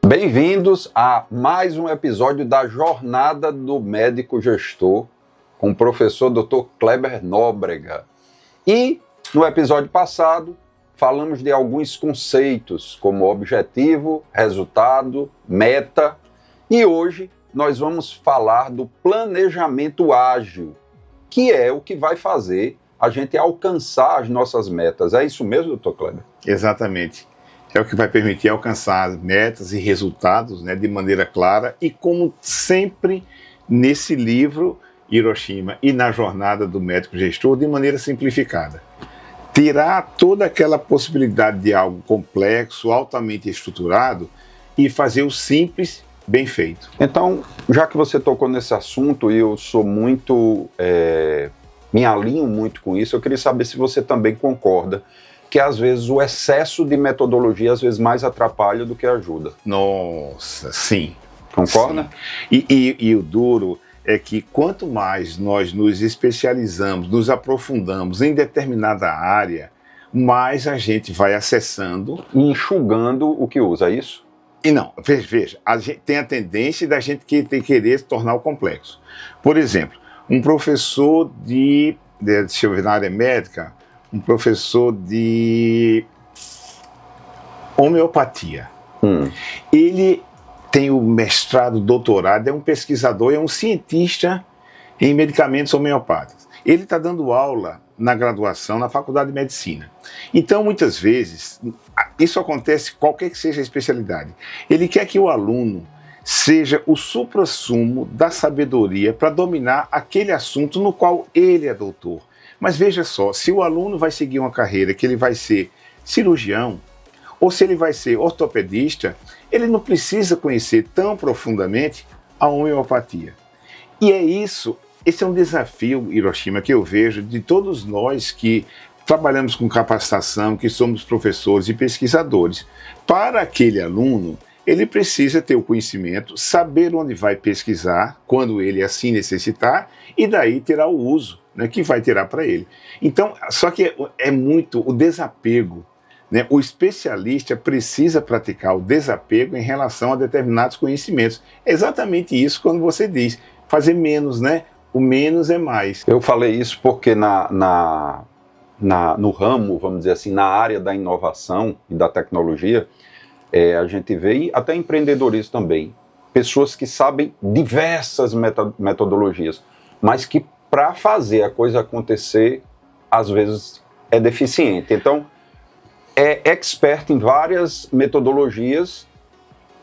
Bem-vindos a mais um episódio da Jornada do Médico Gestor com o professor Dr. Kleber Nóbrega. E no episódio passado falamos de alguns conceitos como objetivo, resultado, meta, e hoje nós vamos falar do planejamento ágil, que é o que vai fazer a gente alcançar as nossas metas. É isso mesmo, Dr. Kleber? Exatamente. É o que vai permitir alcançar metas e resultados, de maneira clara e, como sempre, nesse livro, Hiroshima, e na jornada do médico gestor, de maneira simplificada. Tirar toda aquela possibilidade de algo complexo, altamente estruturado e fazer o simples bem feito. Então, já que você tocou nesse assunto e eu sou muito, me alinho muito com isso, eu queria saber se você também concorda que às vezes o excesso de metodologia às vezes mais atrapalha do que ajuda. Nossa, sim. Concorda? Sim. E o duro é que quanto mais nós nos especializamos, nos aprofundamos em determinada área, mais a gente vai acessando E enxugando o que usa, é isso? E não, veja, a gente tem a tendência da gente querer se tornar o complexo. Por exemplo, um professor deixa eu ver, na área médica, um professor de homeopatia. Ele tem o mestrado, doutorado, é um pesquisador, é um cientista em medicamentos homeopáticos. Ele está dando aula na graduação, na faculdade de medicina. Então, muitas vezes, isso acontece qualquer que seja a especialidade. Ele quer que o aluno seja o suprassumo da sabedoria para dominar aquele assunto no qual ele é doutor. Mas veja só, se o aluno vai seguir uma carreira que ele vai ser cirurgião, ou se ele vai ser ortopedista, ele não precisa conhecer tão profundamente a homeopatia. E esse é um desafio, Hiroshima, que eu vejo de todos nós que trabalhamos com capacitação, que somos professores e pesquisadores. Para aquele aluno, ele precisa ter o conhecimento, saber onde vai pesquisar, quando ele assim necessitar, e daí terá o uso, que vai tirar para ele. Então, só que é muito o desapego. O especialista precisa praticar o desapego em relação a determinados conhecimentos. É exatamente isso quando você diz, fazer menos, O menos é mais. Eu falei isso porque no ramo, vamos dizer assim, na área da inovação e da tecnologia, a gente vê, e até empreendedorismo também, pessoas que sabem diversas metodologias, mas que para fazer a coisa acontecer, às vezes é deficiente. Então, é expert em várias metodologias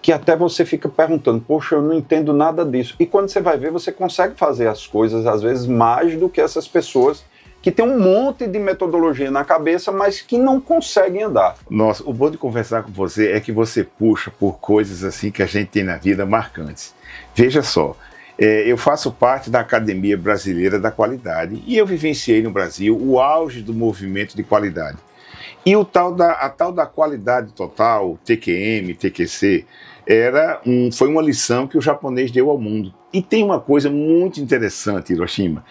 que até você fica perguntando, poxa, eu não entendo nada disso. E quando você vai ver, você consegue fazer as coisas, às vezes, mais do que essas pessoas que têm um monte de metodologia na cabeça, mas que não conseguem andar. Nossa, o bom de conversar com você é que você puxa por coisas assim que a gente tem na vida marcantes. Veja só, eu faço parte da Academia Brasileira da Qualidade e eu vivenciei no Brasil o auge do movimento de qualidade. E a tal da qualidade total, TQM, TQC, foi uma lição que o japonês deu ao mundo. E tem uma coisa muito interessante, Hiroshima,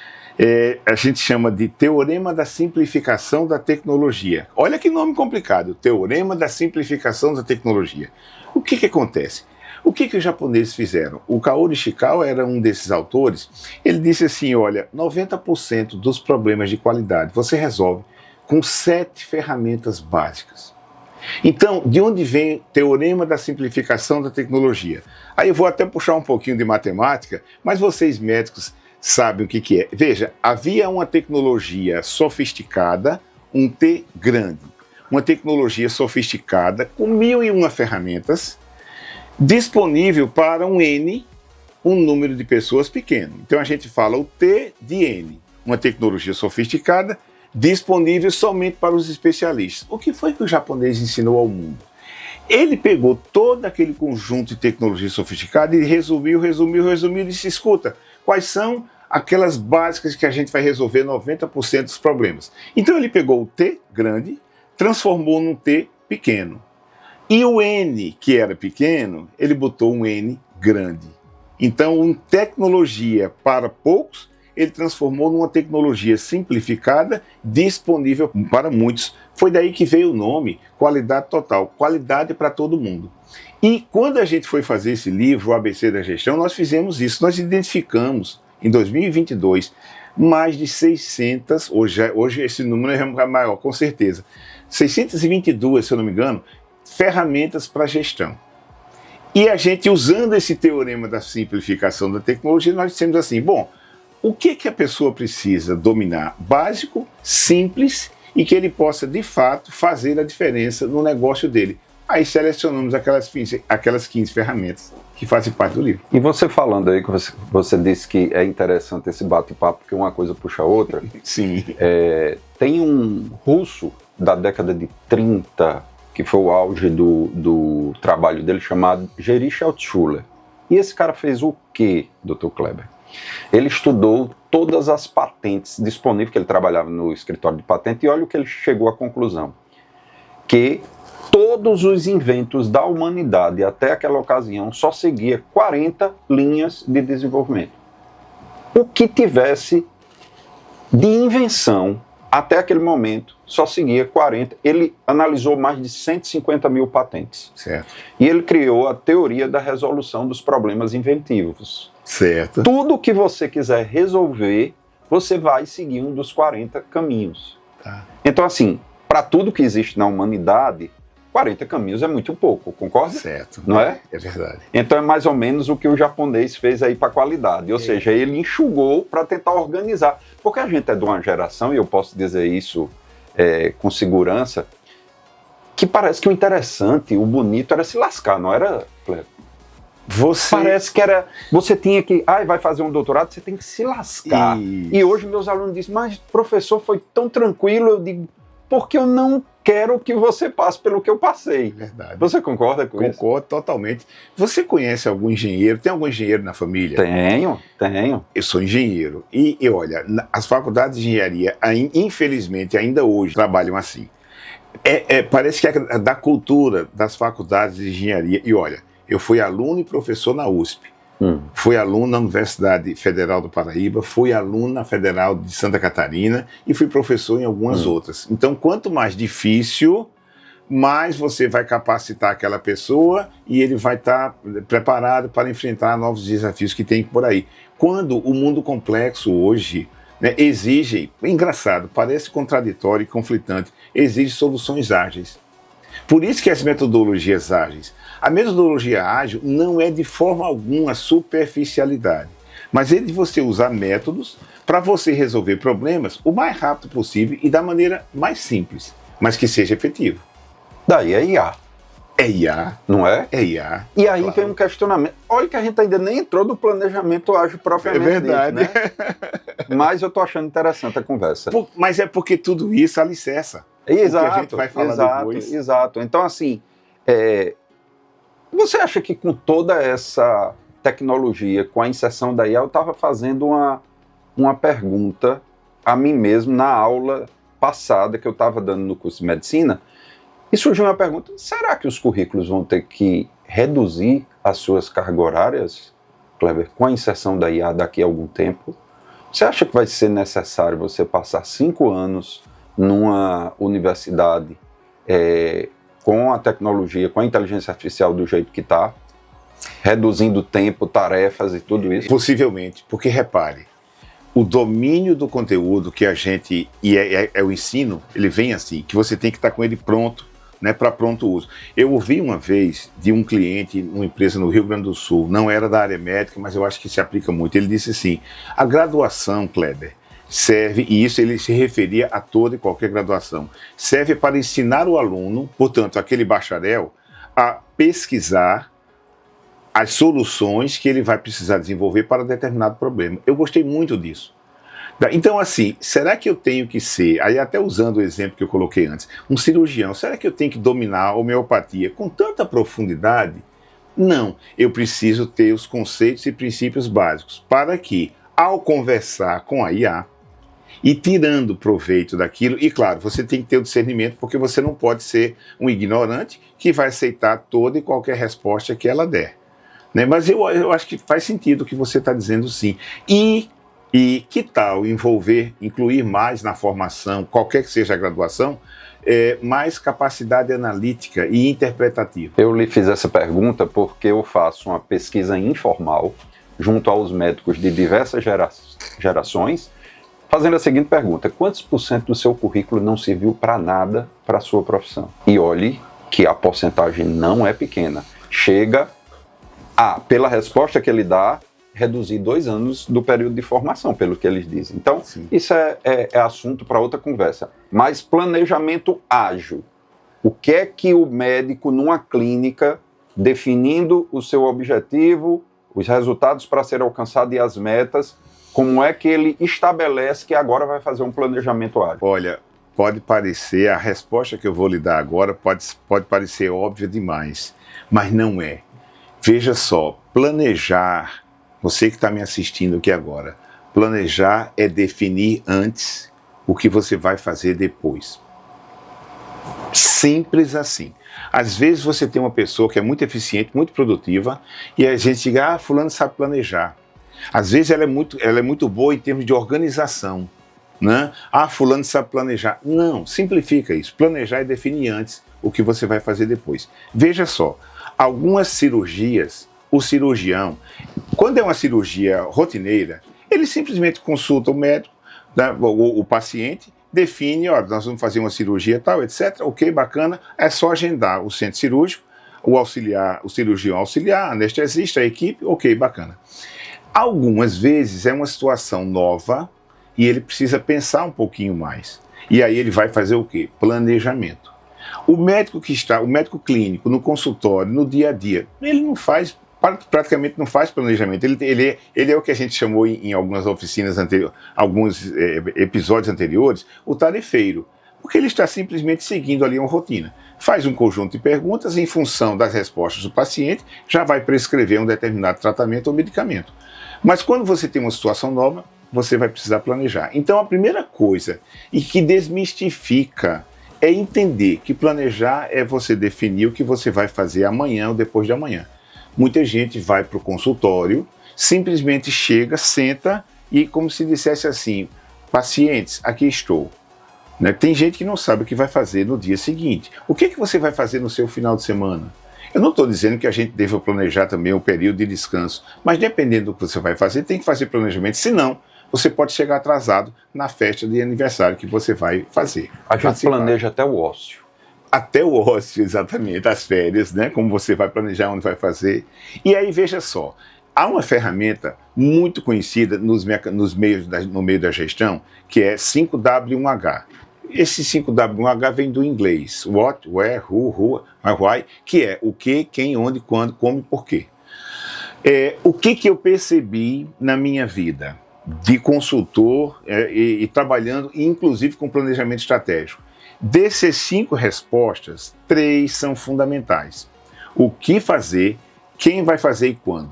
a gente chama de Teorema da Simplificação da Tecnologia. Olha que nome complicado, Teorema da Simplificação da Tecnologia. O que acontece? O que os japoneses fizeram? O Kaori Ishikawa era um desses autores. Ele disse assim, olha, 90% dos problemas de qualidade você resolve com 7 ferramentas básicas. Então, de onde vem Teorema da Simplificação da Tecnologia? Aí eu vou até puxar um pouquinho de matemática, mas vocês médicos sabem o que é. Veja, havia uma tecnologia sofisticada, um T grande. Uma tecnologia sofisticada com 1001 ferramentas, disponível para um N, um número de pessoas pequeno. Então a gente fala o T de N, uma tecnologia sofisticada, disponível somente para os especialistas. O que foi que o japonês ensinou ao mundo? Ele pegou todo aquele conjunto de tecnologia sofisticada e resumiu e disse, escuta, quais são aquelas básicas que a gente vai resolver 90% dos problemas? Então ele pegou o T grande, transformou num T pequeno. E o N, que era pequeno, ele botou um N grande. Então, tecnologia para poucos, ele transformou numa tecnologia simplificada, disponível para muitos. Foi daí que veio o nome Qualidade Total, qualidade para todo mundo. E quando a gente foi fazer esse livro, o ABC da Gestão, nós fizemos isso, nós identificamos em 2022 mais de 600, hoje esse número é maior, com certeza, 622, se eu não me engano, ferramentas para gestão. E a gente, usando esse teorema da simplificação da tecnologia, nós dissemos assim, bom, o que a pessoa precisa dominar? Básico, simples e que ele possa, de fato, fazer a diferença no negócio dele. Aí selecionamos aquelas 15 ferramentas que fazem parte do livro. E você falando aí, que você disse que é interessante esse bate-papo, porque uma coisa puxa a outra. Sim. Tem um russo da década de 30, que foi o auge do trabalho dele, chamado Gerish Altshuler. E esse cara fez o quê, Dr. Kleber? Ele estudou todas as patentes disponíveis, que ele trabalhava no escritório de patente, e olha o que ele chegou à conclusão. Que todos os inventos da humanidade até aquela ocasião só seguia 40 linhas de desenvolvimento. O que tivesse de invenção até aquele momento só seguia 40. Ele analisou mais de 150 mil patentes. Certo. E ele criou a teoria da resolução dos problemas inventivos. Certo. Tudo que você quiser resolver, você vai seguir um dos 40 caminhos. Tá. Então, assim, para tudo que existe na humanidade, 40 caminhos é muito pouco, concorda? Certo. Não é? É verdade. Então é mais ou menos o que o japonês fez aí para a qualidade, ou seja, ele enxugou para tentar organizar. Porque a gente é de uma geração, e eu posso dizer isso com segurança, que parece que o interessante, o bonito era se lascar, não era, Cleber? Parece que era, você tinha que, vai fazer um doutorado, você tem que se lascar. Isso. E hoje meus alunos dizem, mas professor, foi tão tranquilo, eu digo, porque eu não quero que você passe pelo que eu passei. Verdade. Você concorda com isso? Concordo totalmente. Você conhece algum engenheiro? Tem algum engenheiro na família? Tenho. Eu sou engenheiro. E olha, as faculdades de engenharia, infelizmente, ainda hoje trabalham assim. Parece que é da cultura das faculdades de engenharia. E olha, eu fui aluno e professor na USP. Fui aluno na Universidade Federal do Paraíba, fui aluno na Federal de Santa Catarina e fui professor em algumas outras. Então, quanto mais difícil, mais você vai capacitar aquela pessoa e ele vai estar preparado para enfrentar novos desafios que tem por aí. Quando o mundo complexo hoje, né, exige, engraçado, parece contraditório e conflitante, exige soluções ágeis. Por isso que as metodologias ágeis, a metodologia ágil não é de forma alguma superficialidade, mas é de você usar métodos para você resolver problemas o mais rápido possível e da maneira mais simples, mas que seja efetivo. Daí é IA. É IA. Não é? É IA. E aí claro. vem um questionamento. Olha que a gente ainda nem entrou no planejamento ágil propriamente É verdade. dito, né? Mas eu estou achando interessante a conversa. Mas é porque tudo isso alicerça. Exato, o que a gente vai falar depois. Exato. Então, assim, você acha que com toda essa tecnologia, com a inserção da IA, eu estava fazendo uma pergunta a mim mesmo na aula passada que eu estava dando no curso de medicina, e surgiu uma pergunta, será que os currículos vão ter que reduzir as suas cargas horárias, Kleber, com a inserção da IA daqui a algum tempo? Você acha que vai ser necessário você passar 5 anos numa universidade com a tecnologia, com a inteligência artificial do jeito que está, reduzindo tempo, tarefas e tudo isso? Possivelmente, porque repare, o domínio do conteúdo que a gente, é o ensino, ele vem assim, que você tem que estar com ele pronto, né, para pronto uso. Eu ouvi uma vez de um cliente, uma empresa no Rio Grande do Sul, não era da área médica, mas eu acho que se aplica muito, ele disse assim, a graduação, Kleber, serve, e isso ele se referia a toda e qualquer graduação, serve para ensinar o aluno, portanto, aquele bacharel, a pesquisar as soluções que ele vai precisar desenvolver para determinado problema. Eu gostei muito disso. Então, assim, será que eu tenho que ser, aí até usando o exemplo que eu coloquei antes, um cirurgião, será que eu tenho que dominar a homeopatia com tanta profundidade? Não, eu preciso ter os conceitos e princípios básicos para que, ao conversar com a IA, e tirando proveito daquilo, e claro, você tem que ter o discernimento, porque você não pode ser um ignorante que vai aceitar toda e qualquer resposta que ela der. Né? Mas eu acho que faz sentido o que você está dizendo, sim. E E que tal incluir mais na formação, qualquer que seja a graduação, mais capacidade analítica e interpretativa? Eu lhe fiz essa pergunta porque eu faço uma pesquisa informal junto aos médicos de diversas gerações, fazendo a seguinte pergunta: quantos % do seu currículo não serviu para nada para a sua profissão? E olhe que a porcentagem não é pequena. Chega a, pela resposta que ele dá, reduzir 2 anos do período de formação, pelo que eles dizem. Então, sim, isso é assunto para outra conversa. Mas planejamento ágil. O que é que o médico, numa clínica, definindo o seu objetivo, os resultados para ser alcançados e as metas, como é que ele estabelece que agora vai fazer um planejamento ágil? Olha, pode parecer, a resposta que eu vou lhe dar agora pode parecer óbvia demais, mas não é. Veja só, planejar, você que está me assistindo aqui agora, planejar é definir antes o que você vai fazer depois. Simples assim. Às vezes você tem uma pessoa que é muito eficiente, muito produtiva, e a gente diga, fulano sabe planejar. Às vezes ela é muito boa em termos de organização, né? Fulano sabe planejar. Não, simplifica isso. Planejar é definir antes o que você vai fazer depois. Veja só, algumas cirurgias, o cirurgião, quando é uma cirurgia rotineira, ele simplesmente consulta o médico, né, o paciente, define, nós vamos fazer uma cirurgia tal, etc. Ok, bacana, é só agendar o centro cirúrgico, o cirurgião auxiliar, anestesista, a equipe, ok, bacana. Algumas vezes é uma situação nova e ele precisa pensar um pouquinho mais. E aí ele vai fazer o quê? Planejamento. O médico clínico, no consultório, no dia a dia, ele praticamente não faz planejamento. Ele é o que a gente chamou em algumas oficinas anteriores, alguns episódios anteriores, o tarefeiro. Porque ele está simplesmente seguindo ali uma rotina. Faz um conjunto de perguntas, em função das respostas do paciente, já vai prescrever um determinado tratamento ou medicamento. Mas quando você tem uma situação nova, você vai precisar planejar. Então a primeira coisa, e que desmistifica, é entender que planejar é você definir o que você vai fazer amanhã ou depois de amanhã. Muita gente vai para o consultório, simplesmente chega, senta e como se dissesse assim, pacientes, aqui estou. Né? Tem gente que não sabe o que vai fazer no dia seguinte. O que você vai fazer no seu final de semana? Eu não estou dizendo que a gente deva planejar também o período de descanso, mas dependendo do que você vai fazer, tem que fazer planejamento, senão você pode chegar atrasado na festa de aniversário que você vai fazer. A gente planeja até o ócio. Até o ócio, exatamente, as férias, né? Como você vai planejar onde vai fazer. E aí, veja só, há uma ferramenta muito conhecida no meio da gestão, que é 5W1H. Esse 5W1H vem do inglês, what, where, who, why, que é o que, quem, onde, quando, como e porquê. O que eu percebi na minha vida de consultor e trabalhando, inclusive com planejamento estratégico? Dessas 5 respostas, 3 são fundamentais. O que fazer, quem vai fazer e quando.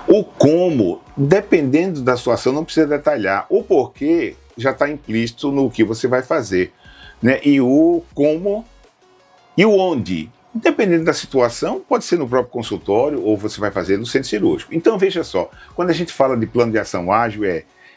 O como, dependendo da situação, não precisa detalhar. O porquê já está implícito no que você vai fazer, né? E o como e o onde. Dependendo da situação, pode ser no próprio consultório ou você vai fazer no centro cirúrgico. Então veja só, quando a gente fala de plano de ação ágil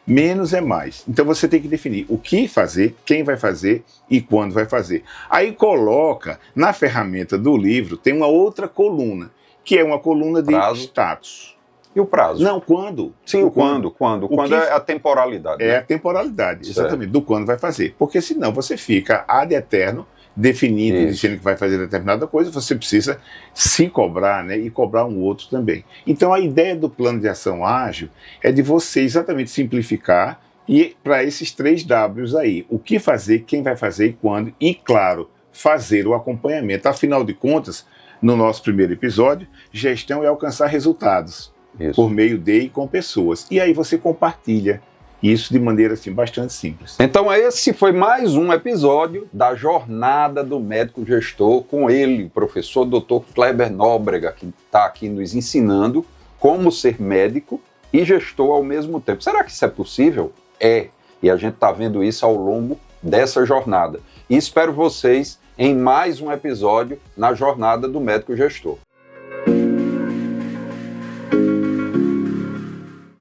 menos é mais. Então você tem que definir o que fazer, quem vai fazer e quando vai fazer. Aí coloca, na ferramenta do livro, tem uma outra coluna, que é uma coluna de status. E o prazo? Não, quando. Sim, o quando. Quando é a temporalidade. É, né? A temporalidade, exatamente, do quando vai fazer. Porque senão você fica ad eterno definindo e dizendo que vai fazer determinada coisa, você precisa se cobrar, né, e cobrar um outro também. Então a ideia do plano de ação ágil é de você exatamente simplificar e para esses 3 Ws aí, o que fazer, quem vai fazer e quando, e claro, fazer o acompanhamento. Afinal de contas, no nosso primeiro episódio, gestão é alcançar resultados por meio de e com pessoas. E aí você compartilha isso de maneira assim, bastante simples. Então esse foi mais um episódio da Jornada do Médico Gestor, com ele, o professor Dr. Kleber Nóbrega, que está aqui nos ensinando como ser médico e gestor ao mesmo tempo. Será que isso é possível? É. E a gente está vendo isso ao longo dessa jornada. E espero vocês em mais um episódio na Jornada do Médico Gestor.